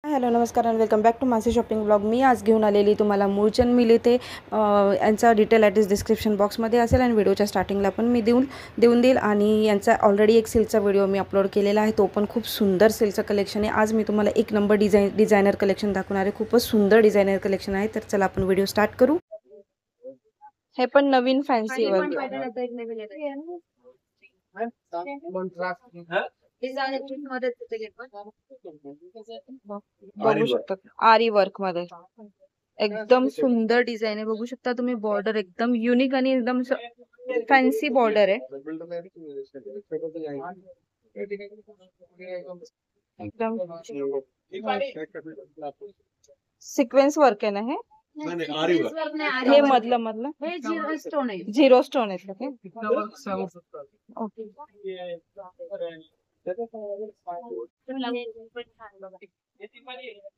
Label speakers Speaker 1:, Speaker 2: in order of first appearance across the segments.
Speaker 1: Hello नमस्कार आणि welcome back to Mansi shopping blog. मी आज घेऊन आलेली तुम्हाला मूळचंद मिल येथे यांचा डिटेल ॲड्रेस डिस्क्रिप्शन बॉक्समध्ये असेल आणि व्हिडिओच्या स्टार्टिंगला पण मी देऊन देईल. आणि यांचा ऑलरेडी एक सिल्कचा व्हिडिओ मी अपलोड केलेला आहे, तो पण खूप सुंदर सिल्कचं कलेक्शन आहे. आज मी तुम्हाला एक नंबर डिझायनर कलेक्शन दाखवणार आहे. खूपच सुंदर डिझायनर कलेक्शन आहे. तर चला आपण व्हिडिओ स्टार्ट करू. हे पण नवीन फॅन्सी वर्क बघू शकता, आरी वर्क मध्ये एकदम सुंदर डिझाइन आहे. बघू शकता तुम्ही, बॉर्डर एकदम युनिक आणि एकदम फॅन्सी बॉर्डर आहे. एकदम सिक्वेन्स वर्क आहे ना हे? हे मधलं झिरो स्टोन आहे का? ओके.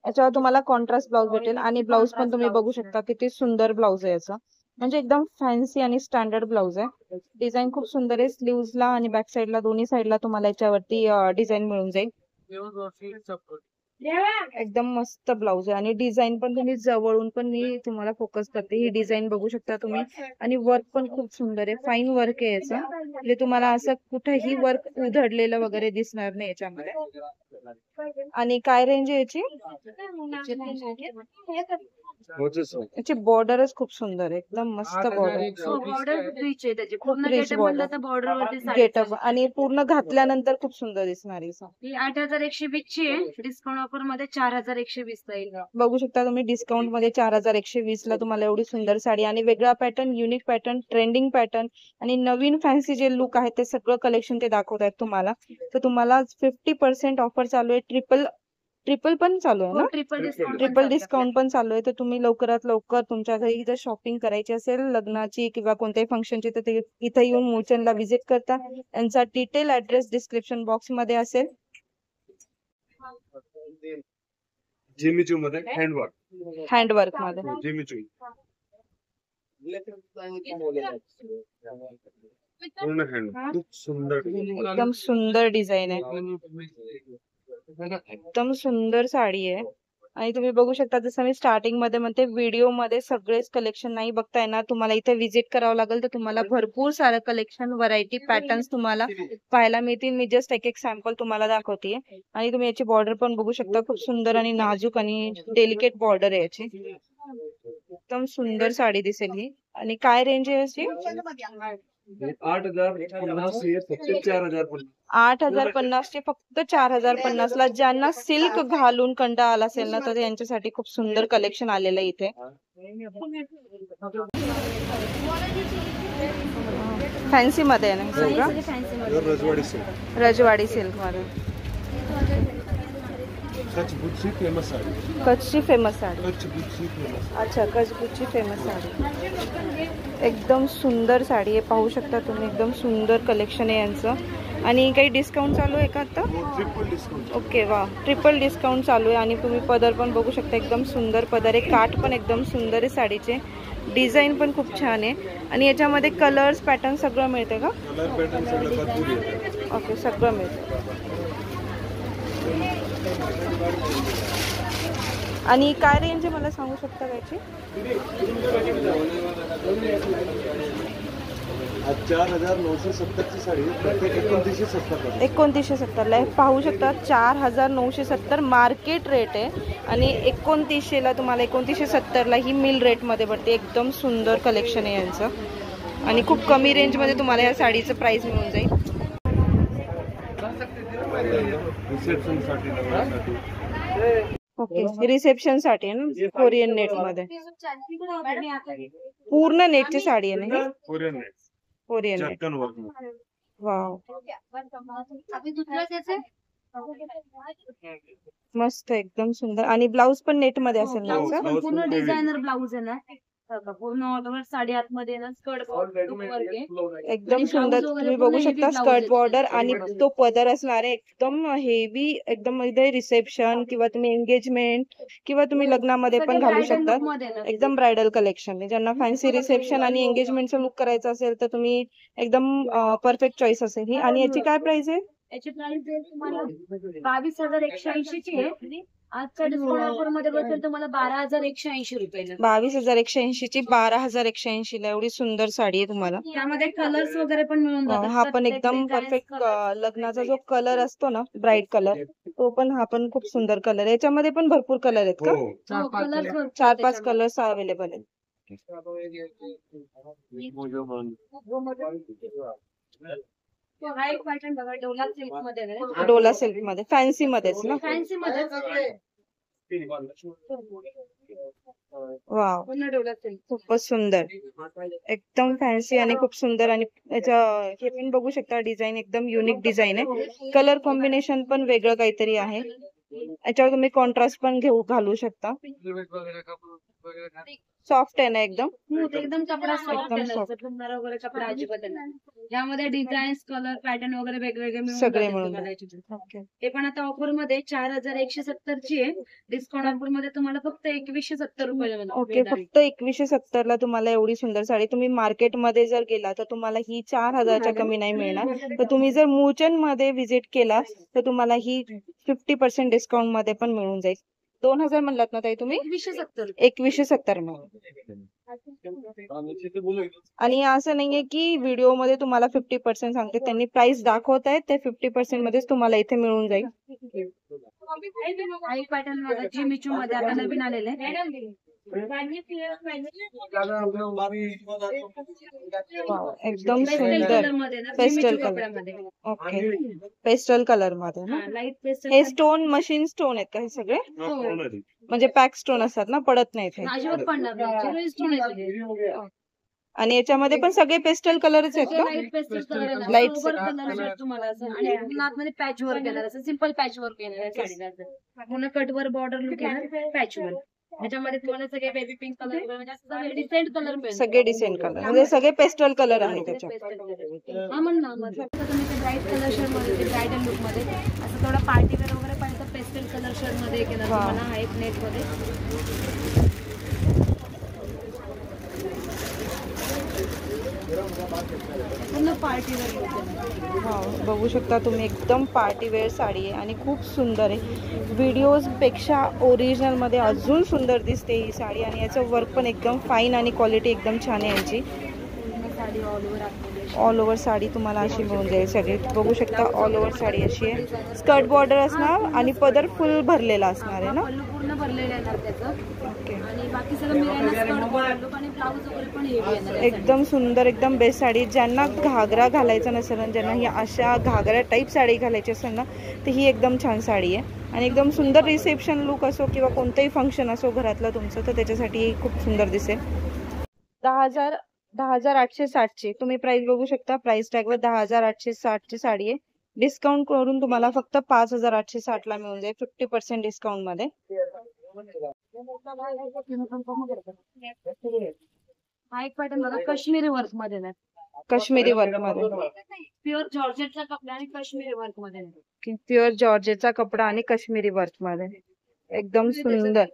Speaker 1: याच्यावर तुम्हाला कॉन्ट्रास्ट ब्लाउज भेटेल आणि ब्लाउज पण तुम्ही बघू शकता किती सुंदर ब्लाउज आहे याचा. म्हणजे एकदम फॅन्सी आणि स्टँडर्ड ब्लाउज आहे. डिझाइन खूप सुंदर आहे. स्लीव्हजला आणि बॅक साईडला दोन्ही साईडला तुम्हाला याच्यावरती डिझाइन मिळून जाईल. एकदम मस्त ब्लाउज आहे आणि डिझाइन पण तुम्ही जवळून पण मी तुम्हाला फोकस करते. ही डिझाइन बघू शकता तुम्ही आणि वर्क पण खूप सुंदर आहे. फाईन वर्क आहे याचं. म्हणजे तुम्हाला असं कुठेही वर्क उधळलेलं वगैरे दिसणार नाही याच्यामध्ये. आणि काय रेंज आहे याची? याची बॉर्डरच खूप सुंदर आहे. एकदम मस्त बॉर्डर गेटअप आणि पूर्ण घातल्यानंतर खूप सुंदर दिसणार आहे.
Speaker 2: 8,120 ची आहे. डिस्काउंट ऑफर मध्ये 4,120 येईल.
Speaker 1: बघू शकता तुम्ही, डिस्काउंट मध्ये 4,120 ला तुम्हाला एवढी सुंदर साडी आणि वेगळा pattern, unique pattern, trending pattern आणि नवीन फॅन्सी जे लुक आहे ते सगळं कलेक्शन ते दाखवत आहेत तुम्हाला. तर तुम्हाला 50% ऑफर चालू आहे. ट्रिपल पण चालू आहे ना? ट्रिपल डिस्काउंट पण चालू आहे. तर तुम्ही लवकरात लवकर तुमच्या घरी जर शॉपिंग करायची असेल लग्नाची किंवा कोणत्याही फंक्शनची तर ते इथे येऊन मूळचंदला व्हिजिट करता. यांचा डिटेल ऍड्रेस डिस्क्रिप्शन बॉक्स मध्ये असेल.
Speaker 3: जिमीचू मध्ये
Speaker 1: हँडवर्क मध्ये
Speaker 3: जिमीचू खूप सुंदर,
Speaker 1: एकदम सुंदर डिझाइन आहे. एकदम सुंदर साडी आहे. आणि तुम्ही बघू शकता, जसं मी स्टार्टिंग मध्ये म्हणते, व्हिडिओ मध्ये सगळेच कलेक्शन नाही बघता येणार. तुम्हाला इथे व्हिजिट करावं लागेल. तर तुम्हाला भरपूर सारं कलेक्शन, व्हरायटी, पॅटर्न्स तुम्हाला पाहायला मिळतील. मी जस्ट एक सॅम्पल तुम्हाला दाखवते. आणि तुम्ही याची बॉर्डर पण बघू शकता, खूप सुंदर आणि नाजूक आणि डेलिकेट बॉर्डर आहे याची. एकदम सुंदर साडी दिसेल ही. आणि काय रेंज आहे याची? 8,050 चे फक्त 4,050 ला. ज्यांना सिल्क घालून कंटाळा आला असेल ना, तर यांच्यासाठी खूप सुंदर कलेक्शन आलेलं इथे. फॅन्सी मध्ये आहे ना सगळं? रजवाडी सिल्क मध्ये. कच्छची फेमस साडी. अच्छा, कच्छची फेमस साडी. एकदम सुंदर साडी आहे. पाहू शकता तुम्ही, एकदम सुंदर कलेक्शन आहे यांचं. आणि काही डिस्काउंट चालू आहे का आता? ओके, वा, ट्रिपल डिस्काउंट चालू आहे. आणि तुम्ही पदर पण बघू शकता, एकदम सुंदर पदर आहे. काठ पण एकदम सुंदर आहे साडीचे. डिझाईन पण खूप छान आहे. आणि याच्यामध्ये कलर्स, पॅटर्न सगळं मिळते का? ओके, सगळं मिळतं. आणि काय रेंज आहे मला सांगू शकता याची?
Speaker 3: 4,970 ची साडी
Speaker 1: 2970 ला. पाहू शकता 4,970 मार्केट रेट आहे. आणि 2900 ला तुम्हाला, 2970 ला ही मिल रेट मध्ये पडते. एकदम सुंदर कलेक्शन आहे यांचं. आणि खूप कमी रेंज मध्ये तुम्हाला या साडीचं प्राइस मिळून जाईल. ओके, रिसेप्शन साठी आहे ना? कोरियन नेट मध्ये पूर्ण नेटची साडी आहे ना? Korean net. वाव, मस्त, एकदम सुंदर. आणि ब्लाउज पण नेट मध्ये असेल ना?
Speaker 2: पूर्ण डिझायनर ब्लाउज आहे ना, पूर्ण ऑल साडी आतमध्ये ना स्कर्ट
Speaker 1: एकदम सुंदर. तुम्ही बघू शकता स्कर्ट बॉर्डर आणि तो पदर असणार आहे. एकदम हेवी, एकदम रिसेप्शन किंवा तुम्ही एंगेजमेंट किंवा तुम्ही लग्नामध्ये पण घालू शकता. एकदम ब्रायडल कलेक्शन आहे. ज्यांना फॅन्सी रिसेप्शन आणि एंगेजमेंटचा लुक करायचा असेल तर तुम्ही एकदम परफेक्ट चॉईस असेल ही. आणि याची काय प्राइस आहे?
Speaker 2: याची प्राइस तुम्हाला 22,180 ची आहे. आजच्या डिस्काउंट ऑफर मध्ये बसेल तुम्हाला 12,180 रुपयाला.
Speaker 1: 22,180 ची 12,180 ला एवढी सुंदर साडी आहे तुम्हाला.
Speaker 2: त्यामध्ये कलर्स वगैरे पण मिळून जातात.
Speaker 1: हा पण
Speaker 2: प्रत्येक
Speaker 1: एकदम
Speaker 2: designs,
Speaker 1: परफेक्ट
Speaker 2: colors.
Speaker 1: लग्नाचा जो कलर असतो ना ब्राईट कलर, तो पण हा पण खूप सुंदर कलर आहे. याच्यामध्ये पण भरपूर कलर आहेत का?
Speaker 3: हो
Speaker 2: हो, colours भरपूर
Speaker 1: 4-5
Speaker 2: त्याच्यामध्ये.
Speaker 1: कलर्स अवेलेबल आहेत.
Speaker 2: हा एक पॅटर्न बघा, डोला सिल्क मध्ये आहे.
Speaker 1: डोला सिल्क मध्ये फॅन्सी मध्येच ना?
Speaker 2: फॅन्सी मध्ये
Speaker 1: वाव,
Speaker 2: पूर्ण डोला सिल्क.
Speaker 1: खूपच सुंदर, एकदम फॅन्सी आणि खूप सुंदर. आणि याच्या हे पण बघू शकता, डिझाईन एकदम युनिक डिझाईन आहे. कलर कॉम्बिनेशन पण वेगळं काहीतरी आहे. याच्यावर तुम्ही कॉन्ट्रास्ट पण घालू शकता. सॉफ्ट आहे ना एकदम?
Speaker 2: स्मूथ एकदम कपडा सॉफ्ट
Speaker 1: एकदम soft.
Speaker 2: आहे. वगैरे कपडा अजिबात नाही. यामध्ये डिझाईन्स, कलर, पॅटर्न वगैरे वेगवेगळे मिळून
Speaker 1: सगळे
Speaker 2: जातील
Speaker 1: मिळून
Speaker 2: तुम्हाला
Speaker 1: जातील.
Speaker 2: याच्यात.
Speaker 1: ओके.
Speaker 2: हे पण आता ऑफर मध्ये 4,170 ची आहे. डिस्काउंट ऑफर मध्ये तुम्हाला फक्त 2,170 रुपयाला
Speaker 1: ओके, फक्त 2,170 ला तुम्हाला एवढी सुंदर साडी. तुम्ही मार्केट मध्ये जर गेला तर तुम्हाला ही 4,000च्या कमी नाही मिळणार. तर तुम्ही जर मूळचंद मध्ये व्हिजिट केला तर तुम्हाला ही 50% डिस्काउंट मध्ये पण मिळून जाईल. 2,000 म्हणलात ना ताई तुम्ही?
Speaker 2: 2,170.
Speaker 1: 2,170 मिळून. आणि असं नाहीये की व्हिडिओ मध्ये तुम्हाला 50% सांगते, त्यांनी प्राइस दाखवतायत त्या 50% मध्येच तुम्हाला इथे मिळून जाईल.
Speaker 2: हा एक पॅटर्न बघा, जिमिचू मध्ये आता नवीन आलेले आहे.
Speaker 1: वाव, एकदम
Speaker 2: पेस्टल
Speaker 1: सुंदर.
Speaker 2: कलर मध्ये ना,
Speaker 1: पेस्टल
Speaker 2: जिमिचू
Speaker 1: कलर.
Speaker 2: कपड्यामध्ये.
Speaker 1: ओके, पेस्टल कलर मध्ये ना?
Speaker 2: Light pastel.
Speaker 1: हे स्टोन मशीन स्टोन आहेत का हे सगळे? म्हणजे पॅक स्टोन असतात ना, पडत नाहीत हे?
Speaker 2: अजिबात पडणार नाही. Zero stone आहे तुझे.
Speaker 1: आणि याच्यामध्ये पण सगळे पेस्टल कलरच आहेत का?
Speaker 2: लाईट पेस्टल कलर आहे.
Speaker 1: Light
Speaker 2: सोबर कलर आहे तुम्हाला असं. आणि पूर्ण आतमध्ये पॅच वर्क येणार, असं सिंपल पॅच वर्क येणार आहे साडीला असं. पूर्ण कटवर बॉर्डर लुक येणार, पॅच वर्क. त्याच्यामध्ये तुम्हाला सगळे बेबी पिंक कलर म्हणजे असं डिसेंट कलर मिळेल.
Speaker 1: सगळे डिसेंट कलर, म्हणजे सगळे पेस्टल कलर आहेत त्याच्यात.
Speaker 2: हा म्हण ना, मग तुम्ही ते ब्राईट कलर शर्ट मध्ये, ते ब्रायडल लुक मध्ये असं थोडा पार्टी वेअर वगैरे पाहिजे तर पेस्टल कलर शर्ट मध्ये एक येणार तुम्हाला. हा एक नेट मध्ये. पूर्ण पार्टी वेअर लुक आहे.
Speaker 1: वाव, बघू शकता तुम्ही, एकदम पार्टी वेअर साडी आहे आणि खूप सुंदर आहे. व्हिडिओज पेक्षा ओरिजिनल मध्ये अजून सुंदर दिसते ही साडी. आणि याचं वर्क पण एकदम फाईन आणि क्वालिटी एकदम छान आहे यांची.
Speaker 2: साडी ऑल ओव्हर आतमध्ये.
Speaker 1: ऑल ओव्हर साडी तुम्हाला अशी मिळून जाईल सगळी. बघू शकता ऑल ओव्हर साडी अशी आहे. स्कर्ट बॉर्डर असणार आणि पदर फुल भरलेला असणार आहे ना?
Speaker 2: पल्लू पूर्ण भरलेलं येणार त्याचं.
Speaker 1: ओके,
Speaker 2: आणि बाकी सगळं मिळालं स्कर्ट बॉर्डर आणि ब्लाऊज वगैरे पण हेवी येणार आहे.
Speaker 1: एकदम सुंदर, एकदम बेस्ट साडी. ज्यांना घागरा घालायचा नसेल आणि ज्यांना ही अशा घागरा टाईप साडी घालायची असेल ना, तर ही एकदम छान साडी आहे. आणि एकदम सुंदर रिसेप्शन लुक असो किंवा कोणतंही फंक्शन असो घरातलं तुमचं, तर त्याच्यासाठी ही खूप सुंदर दिसेल. 10,860 ची तुम्ही प्राइस बघू शकता. प्राइस टॅग वर 10,860 ची साडी आहे. डिस्काउंट करून तुम्हाला फक्त 5,860 ला मिळून जाईल 50% डिस्काउंट मध्ये.
Speaker 2: हा एक पॅटर्न बघा, काश्मीरी वर्क मध्ये ना,
Speaker 1: काश्मीरी वर्क मध्ये.
Speaker 2: प्युअर जॉर्जेटचा कपडा आणि काश्मीरी वर्क मध्ये.
Speaker 1: प्युअर जॉर्जेटचा कपडा आणि काश्मीरी वर्क मध्ये एकदम सुंदर.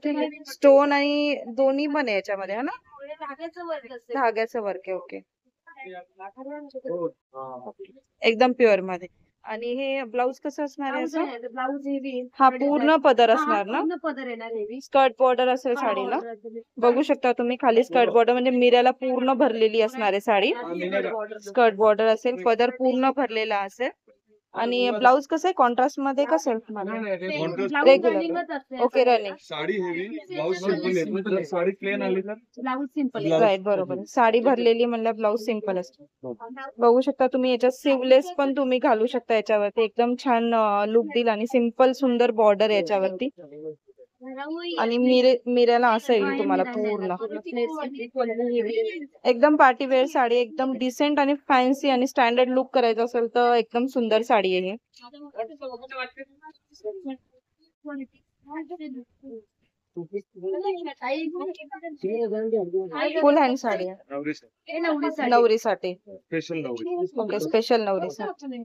Speaker 1: स्टोन आणि दोन्ही पण आहे याच्यामध्ये, है ना?
Speaker 2: धाग्याचं वर्क असते.
Speaker 1: धाग्याचं वर्क आहे. ओके, एकदम प्युअर मध्ये. आणि हे ब्लाऊज कसं असणार आहे असं?
Speaker 2: Blouse heavy.
Speaker 1: हा पूर्ण पदर असणार ना?
Speaker 2: पूर्ण पदर येणार हेवी.
Speaker 1: स्कर्ट बॉर्डर असेल साडीला. बघू शकता तुम्ही, खाली स्कर्ट बॉर्डर म्हणजे मिऱ्याला पूर्ण भरलेली असणार आहे साडी. स्कर्ट बॉर्डर असेल, पदर पूर्ण भरलेला असेल. आणि ब्लाऊज कसं आहे, कॉन्ट्रास्ट मध्ये का सेल्फ मध्ये? Regular. Okay, running.
Speaker 3: Sari heavy, blouse simple येतो. जर साडी प्लेन आली तर
Speaker 2: ब्लाऊज सिंपल.
Speaker 1: राईट, बरोबर. साडी भरलेली म्हणल्या ब्लाऊज सिंपल असतो. बघू शकता तुम्ही, याच्यात सिवलेस पण तुम्ही घालू शकता याच्यावरती. एकदम छान लुक देईल आणि सिंपल सुंदर बॉर्डर याच्यावरती. आणि मिऱ्याला असं येईल तुम्हाला पूर्ण. एकदम पार्टी वेअर साडी, एकदम डिसेंट आणि फॅन्सी आणि स्टँडर्ड लुक करायचं असेल तर एकदम सुंदर साडी आहे. फुल हँड साडी आहे, नवरीसाठी.
Speaker 3: स्पेशल नवरी.
Speaker 1: ओके, स्पेशल नवरीसाठी.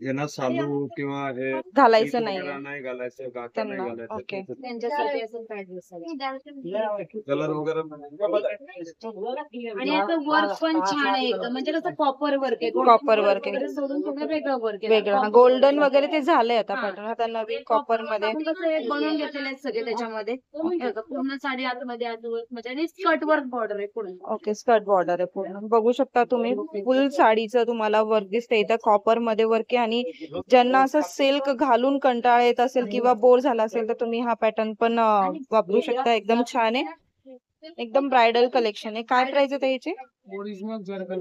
Speaker 3: यांना सालू किंवा हे
Speaker 1: घालायचं
Speaker 3: silk
Speaker 1: नाही
Speaker 3: वगैरे नाही घालायचं, गाठा नाही
Speaker 1: त्यांना.
Speaker 3: घालायचं.
Speaker 1: ओके.
Speaker 2: त्यांच्यासाठी असं पॅटर्न असायचं.
Speaker 3: कलर वगैरे
Speaker 2: आणि याचं वर्क पण छान आहे एकदम, म्हणजे कसं कॉपर वर्क आहे.
Speaker 1: Copper work आहे.
Speaker 2: वगैरे सोडून थोडं वेगळं वर्क आहे.
Speaker 1: वेगळं
Speaker 2: Copper
Speaker 1: गोल्डन
Speaker 2: work.
Speaker 1: वगैरे ते झालंय आता
Speaker 2: हा.
Speaker 1: पॅटर्न, आता नवीन
Speaker 2: कॉपर
Speaker 1: कॉपर मध्ये.
Speaker 2: आपण कसं हे बनवून घेतलेले आहेत सगळे त्याच्यामध्ये. हे बघा, पूर्ण साडी आतमध्ये म्हणजे आणि स्कर्ट वर्क बॉर्डर आहे पूर्ण.
Speaker 1: ओके, स्कर्ट बॉर्डर आहे पूर्ण. बघू शकता तुम्ही फुल साडीचं तुम्हाला वर्क दिसते इथं, कॉपर मध्ये वर्क आहे. आणि ज्यांना असं सिल्क घालून कंटाळा येत असेल किंवा बोर झाला असेल तर तुम्ही हा पॅटर्न पण वापरू शकता. एकदम छान आहे, एकदम ब्रायडल कलेक्शन आहे. काय प्राइस आहे त्याची?
Speaker 3: ओरिजिनल जर्गल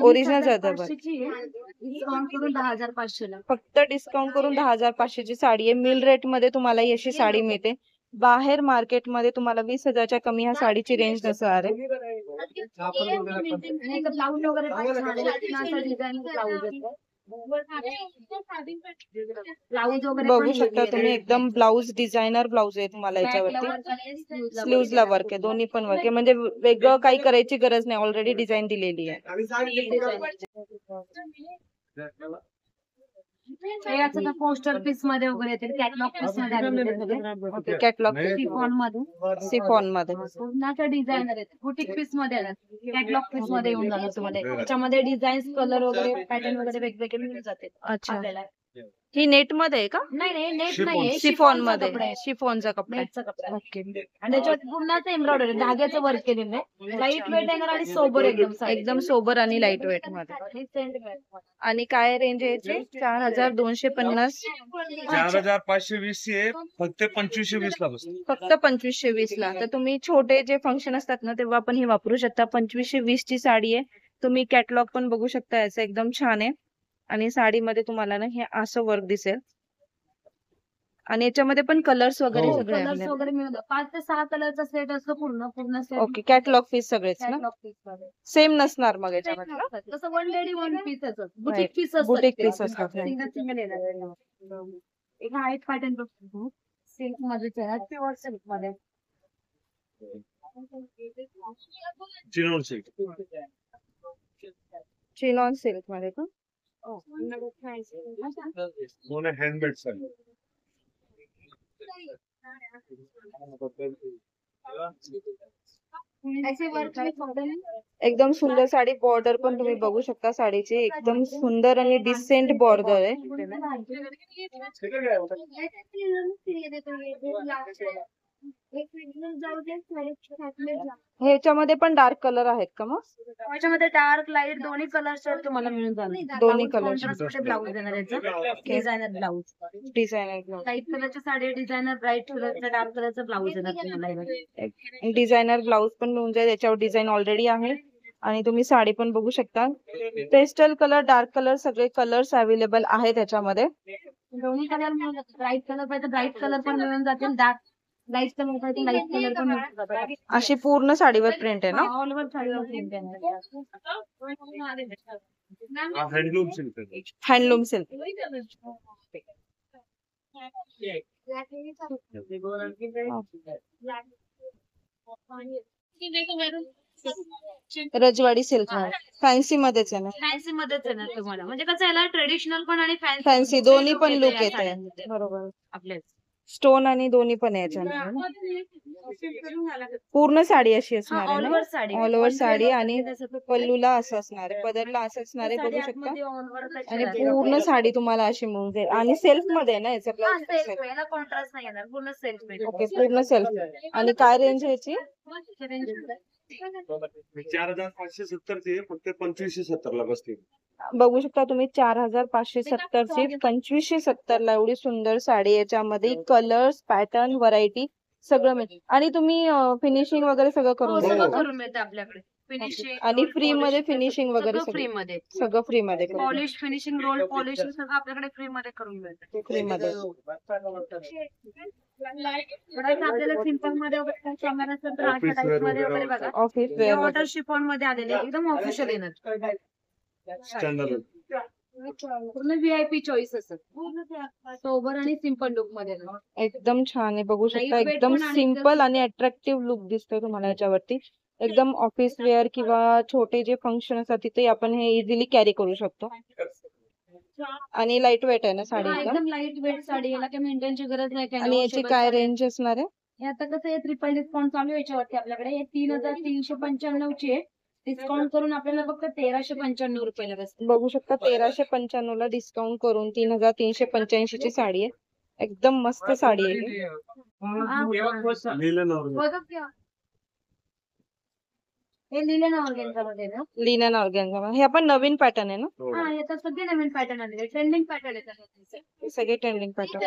Speaker 1: Original जर्दन वर्क.
Speaker 2: डिस्काउंट करून 10,500 ला.
Speaker 1: फक्त डिस्काउंट करून 10,500 ची साडी आहे. मिल रेट मध्ये तुम्हाला ही अशी साडी मिळते. बाहेर मार्केटमध्ये तुम्हाला 20,000च्या कमी ह्या साडीची रेंज नसणार आहे.
Speaker 2: आणि ब्लाऊज वगैरे पण छान आहे. असं डिझाईन ब्लाऊज येतं. ब्लाऊज वगैरे
Speaker 1: बघू
Speaker 2: पण
Speaker 1: शकता
Speaker 2: heavy
Speaker 1: तुम्ही,
Speaker 2: आहे.
Speaker 1: एकदम ब्लाऊज डिझायनर ब्लाऊज आहे तुम्हाला
Speaker 2: Back ला
Speaker 1: याच्यावरती.
Speaker 2: work आणि sleeves ला
Speaker 1: स्लीव्ज
Speaker 2: work
Speaker 1: ला
Speaker 2: आहे.
Speaker 1: वर्क आहे, दोन्ही पण वर्क आहे. म्हणजे वेगळं काही करायची गरज नाही, ऑलरेडी डिझाईन दिलेली आहे.
Speaker 2: हे याचं पोस्टर पीस मध्ये वगैरे येते, कॅटलॉग पीस मध्ये आलेले आहेत सगळे.
Speaker 1: ओके, कॅटलॉग
Speaker 2: शिफॉन मध्ये
Speaker 1: सिफॉन मध्ये.
Speaker 2: पूर्णाच्या डिझायनर आहेत, बुटीक पीस मध्ये येतात, कॅटलॉग पीस मध्ये येऊन जाणार तुम्हाला. त्याच्यामध्ये डिझाईन्स, कलर वगैरे, पॅटर्न वगैरे वेगवेगळे मिळून जाते
Speaker 1: अच्छा,
Speaker 2: आपल्याला.
Speaker 1: ही नेट मध्ये आहे का?
Speaker 2: नाही नेट
Speaker 3: Chiffon.
Speaker 2: नाहीये,
Speaker 1: शिफॉन
Speaker 2: शिफॉनचा
Speaker 1: मध्ये,
Speaker 2: कपडा आहे.
Speaker 1: शिफॉनचा कपडा आहे.
Speaker 2: नेटचा कपडा आहे.
Speaker 1: ओके,
Speaker 2: आणि त्याच्यावर पूर्णच एम्ब्रॉयडरी धाग्याचं वर्क केलेलं आहे. लाईट वेट येणार आणि सोबर एकदम साडी.
Speaker 1: एकदम सोबर आणि लाईट वेट मध्ये.
Speaker 2: आणि sentiment.
Speaker 1: आणि काय रेंज आहे याची? 4,250.
Speaker 3: 4,520 ची आहे, फक्त 2,520 ला बसते.
Speaker 1: फक्त 2,520 ला. तर तुम्ही छोटे जे फंक्शन असतात ना तेव्हा पण ही वापरू शकता. 2,520 ची साडी आहे. तुम्ही कॅटलॉग पण बघू शकता, याचं एकदम छान आहे. आणि साडीमध्ये तुम्हाला ना हे असं वर्क दिसेल. आणि याच्यामध्ये पण कलर्स वगैरे
Speaker 3: हो.
Speaker 1: सगळे
Speaker 2: कलर्स
Speaker 1: available.
Speaker 2: वगैरे मिळून 5 ते 6 कलरचा सेट असतो पूर्ण सेट.
Speaker 1: ओके, कॅटलॉग पीस सगळेच ना,
Speaker 2: कॅटलॉग पीस मध्ये.
Speaker 1: सेम नसणार मग याच्यामध्ये ना?
Speaker 2: तसं वन लेडी वन पीस असत, बुटीक
Speaker 1: Right.
Speaker 2: पीस असतात.
Speaker 1: Boutique piece असतात, right.
Speaker 2: सिंगल येणार. एक हाईट पॅटर्न बघतो सिल्क मध्येच आहे, प्युअर सिल्क मध्ये.
Speaker 3: Chinon silk.
Speaker 1: चिनॉन सिल्क मध्ये का?
Speaker 3: पूर्ण हँडमेड साडी.
Speaker 2: ऐसे वर्क में मॉडल
Speaker 1: एकदम सुंदर साडी. बॉर्डर पण तुम्ही बघू शकता साडीची, एकदम सुंदर आणि डिसेंट बॉर्डर आहे. ह्याच्यामध्ये पण डार्क कलर आहेत का मग?
Speaker 2: त्याच्यामध्ये डार्क लाईट दोन्ही कलर तुम्हाला मिळून जाणार.
Speaker 1: दोन्ही colour.
Speaker 2: ब्लाऊज देणार याचं, डिझायनर ब्लाऊज.
Speaker 1: डिझायनर
Speaker 2: लाईट कलरची साडी डिझायनर, ब्राईट कलरचा डार्क कलरचा ब्लाऊज देणार तुम्हाला.
Speaker 1: डिझायनर ब्लाऊज पण मिळून जाईल. याच्यावर डिझाईन ऑलरेडी आहे. आणि तुम्ही साडी पण बघू शकता. पेस्टल कलर, डार्क कलर सगळे कलर्स अवेलेबल आहेत त्याच्यामध्ये.
Speaker 2: दोन्ही कलर मिळून जातात. ब्राईट कलर पाहिजे ब्राईट कलर पण मिळून जातील, डार्क लाईट कलर पाहिजे लाईट कलर पण मिळून जातात.
Speaker 1: अशी पूर्ण साडीवर प्रिंट आहे ना?
Speaker 2: ऑल ओव्हर साडीवर प्रिंट आहे.
Speaker 3: हँडलूम सिल्क आहे.
Speaker 1: Handloom silk. रजवाडी सिल्क फॅन्सी मध्येच आहे ना?
Speaker 2: फॅन्सी मध्येच येणार तुम्हाला, म्हणजे कसं याला ट्रेडिशनल पण आणि
Speaker 1: फॅन्सी दोन्ही पण लुक येते. बरोबर.
Speaker 2: आपले
Speaker 1: स्टोन आणि दोन्ही पण आहे याच्यामध्ये. पूर्ण साडी अशी असणार आहे
Speaker 2: ऑल
Speaker 1: ना?
Speaker 2: Over sari.
Speaker 1: All over sari आणि पल्लूला असं असणार आहे, पदरला असं असणार आहे, बघू शकता. आणि पूर्ण साडी तुम्हाला अशी मिळून जाईल. आणि सेल्फ मध्ये आहे ना याचं ब्लाऊज?
Speaker 2: याला कॉन्ट्रास्ट नाही येणार, पूर्ण सेल्फ.
Speaker 1: ओके, पूर्ण सेल्फ. आणि काय रेंज आहे याची?
Speaker 3: 4,570 ची आहे, फक्त 2,570 ला बसते.
Speaker 1: बघू शकता तुम्ही 4,570 ची 2,570 ला एवढी सुंदर साडी. याच्यामध्ये कलर्स, पॅटर्न, व्हरायटी सगळं मिळेल. आणि तुम्ही फिनिशिंग वगैरे सगळं करून
Speaker 2: सगळं
Speaker 1: देता का?
Speaker 2: करून मिळतं आपल्याकडे. फिनिशिंग
Speaker 1: आणि फ्री मध्ये फिनिशिंग वगैरे
Speaker 2: फ्री मध्ये,
Speaker 1: सगळं फ्री मध्ये करून
Speaker 2: पॉलिश फिनिशिंग, रोल पॉलिश सगळं आपल्याकडे फ्री मध्ये करून मिळतं.
Speaker 1: फ्री मध्ये.
Speaker 2: आपल्याला सिंपल मध्ये वगैरे कॅमेरा
Speaker 3: Office wear
Speaker 2: मध्ये वगैरे
Speaker 3: वगैरे
Speaker 2: बघा,
Speaker 1: ऑफिस
Speaker 2: हे
Speaker 1: वेअर
Speaker 2: वॉटर शिफॉन मध्ये आलेले एकदम ऑफिशियल येणार.
Speaker 3: स्टँडर्ड.
Speaker 2: पूर्ण व्हीआयपी चॉईस असतात, सोबर आणि सिंपल लुक मध्ये.
Speaker 1: एकदम छान आहे. बघू शकता
Speaker 2: Lightweight
Speaker 1: एकदम
Speaker 2: पण आणि
Speaker 1: सिंपल आणि अट्रॅक्टिव्ह लुक दिसतोय तुम्हाला याच्यावरती. एकदम ऑफिस वेअर किंवा छोटे जे फंक्शन असतात तिथे आपण हे इझिली कॅरी करू शकतो. आणि लाईट वेट आहे ना साडी
Speaker 2: हा,
Speaker 1: एकदम.
Speaker 2: एकदम लाईट वेट साडी, याला काही मेंटेनची गरज नाही, काही
Speaker 1: आणि याची
Speaker 2: washable
Speaker 1: काय
Speaker 2: साडी.
Speaker 1: रेंज असणार आहे?
Speaker 2: हे आता कसं आहे, ट्रिपल डिस्काउंट चालू आहे याच्यावरती आपल्याकडे. हे 3,395 ची आहे. डिस्काउंट करून आपल्याला फक्त 1,395 रुपयाला बसते.
Speaker 1: बघू शकता 1,395 ला डिस्काउंट करून 3,385 ची साडी आहे. एकदम मस्त साडी आहे ही.
Speaker 3: लिहिलं नव्हतं.
Speaker 2: बघा की. हे लिहिलं ऑर्गेन्झामध्ये ना.
Speaker 1: Linen organza. हे आपण नवीन पॅटर्न आहे ना?
Speaker 3: हो.
Speaker 2: हा, याचा सगळे नवीन पॅटर्न आलेले, ट्रेंडिंग पॅटर्न येतात.
Speaker 1: हे सगळे ट्रेंडिंग पॅटर्न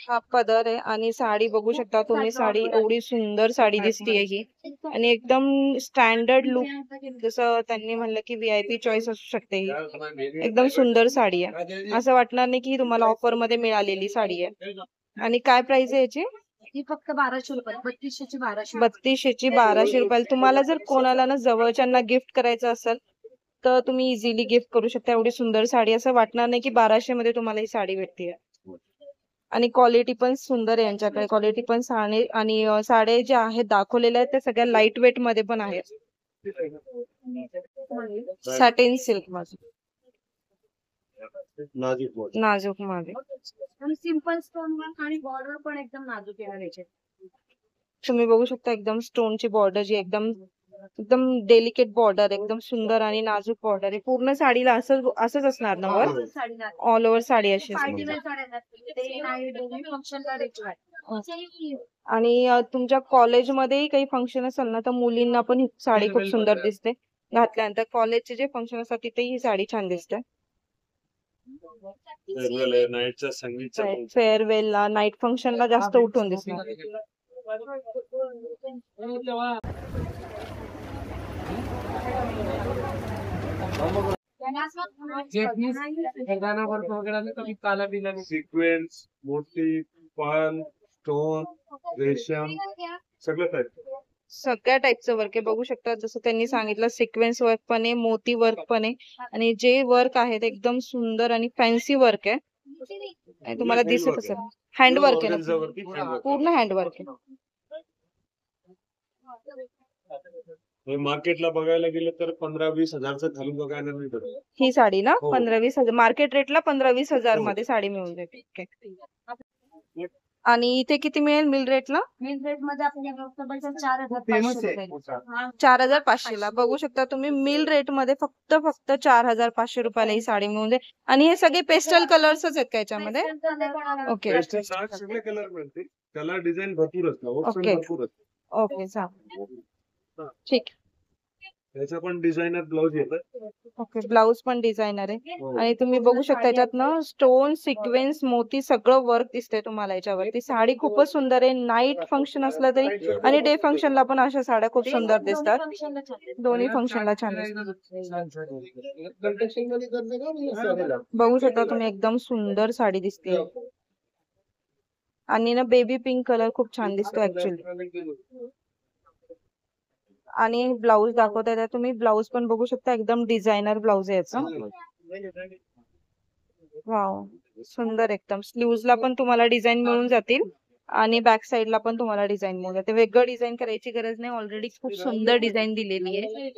Speaker 1: हा पदर आहे आणि साडी बघू शकता तुम्ही. साडी एवढी सुंदर साडी दिसतीये ही आणि एकदम स्टँडर्ड लुक, जसं त्यांनी म्हणलं की VIP चॉईस असू शकते ही. एकदम सुंदर साडी आहे. असं वाटणार नाही की ही तुम्हाला ऑफर मध्ये मिळालेली साडी आहे. आणि काय प्राइस आहे याची?
Speaker 2: ही फक्त 1,200 रुपये, 3200 ची 1,200.
Speaker 1: 3200 ची 1,200 रुपयाला. तुम्हाला जर कोणाला ना जवळच्यांना गिफ्ट करायचं असेल तर तुम्ही इझिली गिफ्ट करू शकता. एवढी सुंदर साडी, असं वाटणार नाही की 1,200 मध्ये तुम्हाला ही साडी भेटते. आणि क्वालिटी पण सुंदर आहे यांच्याकडे. क्वालिटी पण साडी आणि साड्या ज्या आहेत दाखवलेल्या आहेत त्या सगळ्या लाईट वेट मध्ये पण आहेत. सॅटिन सिल्क मध्ये नाजूक मध्ये.
Speaker 2: आणि सिम्पल स्टोन वर्क आणि बॉर्डर पण एकदम नाजूक येणार याचे.
Speaker 1: तुम्ही बघू शकता एकदम स्टोनची बॉर्डर जी एकदम एकदम डेलिकेट बॉर्डर, एकदम सुंदर आणि नाजूक बॉर्डर आहे. पूर्ण साडीला असंच असणार ना वर?
Speaker 2: साडी ना
Speaker 1: ऑल ओव्हर साडी अशी
Speaker 2: पार्टी
Speaker 1: असणार.
Speaker 2: वेअर साड्या असतात. ते नाही दोन्ही फंक्शनला रेट.
Speaker 1: आणि तुमच्या कॉलेजमध्येही काही फंक्शन असेल ना तर मुलींना पण ही साडी खूप सुंदर दिसते घातल्यानंतर. कॉलेजचे जे फंक्शन असतात तिथे ही साडी छान दिसते.
Speaker 3: नाईटच्या संगीतचा
Speaker 1: फेअरवेलला, नाईट फंक्शनला जास्त उठून दिसणार.
Speaker 3: सिक्वेन्स, मोती, पान, स्टोन, रेशम सगळं काय.
Speaker 1: सगळ्या टाईपचं वर्क आहे. बघू शकता जसं त्यांनी सांगितलं सिक्वेन्स वर्क पण आहे, मोती वर्क पण आहे. आणि जे वर्क आहे ते एकदम सुंदर आणि फॅन्सी वर्क आहे. आणि तुम्हाला दिसत असेल हँड वर्क आहे ना, पूर्ण हँड वर्क आहे.
Speaker 3: मार्केटला बघायला गेलं तर 15-20 हजारचं खाली बघायला मिळतं.
Speaker 1: ही साडी ना
Speaker 3: हो.
Speaker 1: 15-20 हजार मार्केट रेटला 15-20 हजार
Speaker 3: हो.
Speaker 1: मध्ये साडी मिळून जाते. Okay. आणि इथे किती मिळेल मिल रेटला?
Speaker 2: मिल रेट मध्ये आपल्याला 4,500 रुपये.
Speaker 1: 4,500 ला. बघू शकता तुम्ही मिल रेट मध्ये फक्त 4,500 रुपयाला ही साडी मिळून जाईल. आणि हे सगळे पेस्टल कलर्सच आहेत का याच्यामध्ये? ओके
Speaker 3: पेस्टल सगळे कलर मिळते. त्याला डिझाईन भरपूर असतं, ऑप्शन
Speaker 1: ओके.
Speaker 3: भरपूर असतं.
Speaker 1: ओके चालेल. ठीक.
Speaker 3: त्याचं पण डिझायनर ब्लाऊज येतं.
Speaker 1: ओके ब्लाऊज पण डिझायनर आहे.
Speaker 3: हो.
Speaker 1: आणि तुम्ही बघू शकता याच्यात ना स्टोन, सिक्वेन्स, मोती सगळं वर्क दिसतंय तुम्हाला याच्यावरती. साडी खूपच सुंदर आहे. नाईट फंक्शन असलं तरी आणि डे फंक्शनला पण अशा साड्या खूप सुंदर दिसतात. दोन्ही फंक्शनला छान दिसतात. बघू शकता तुम्ही एकदम सुंदर साडी दिसते. आणि ना बेबी पिंक कलर खूप छान दिसतो ऍक्च्युली. आणि ब्लाऊज दाखवताय त्यात तुम्ही. ब्लाऊज पण बघू शकता एकदम डिझायनर ब्लाऊज आहे याचा. वाव सुंदर एकदम. स्लीव्हजला पण तुम्हाला डिझाईन मिळून जातील आणि बॅक साईडला पण तुम्हाला डिझाईन मिळून जाते. वेगळं डिझाईन करायची गरज नाही, ऑलरेडी खूप सुंदर डिझाईन दिलेली आहे.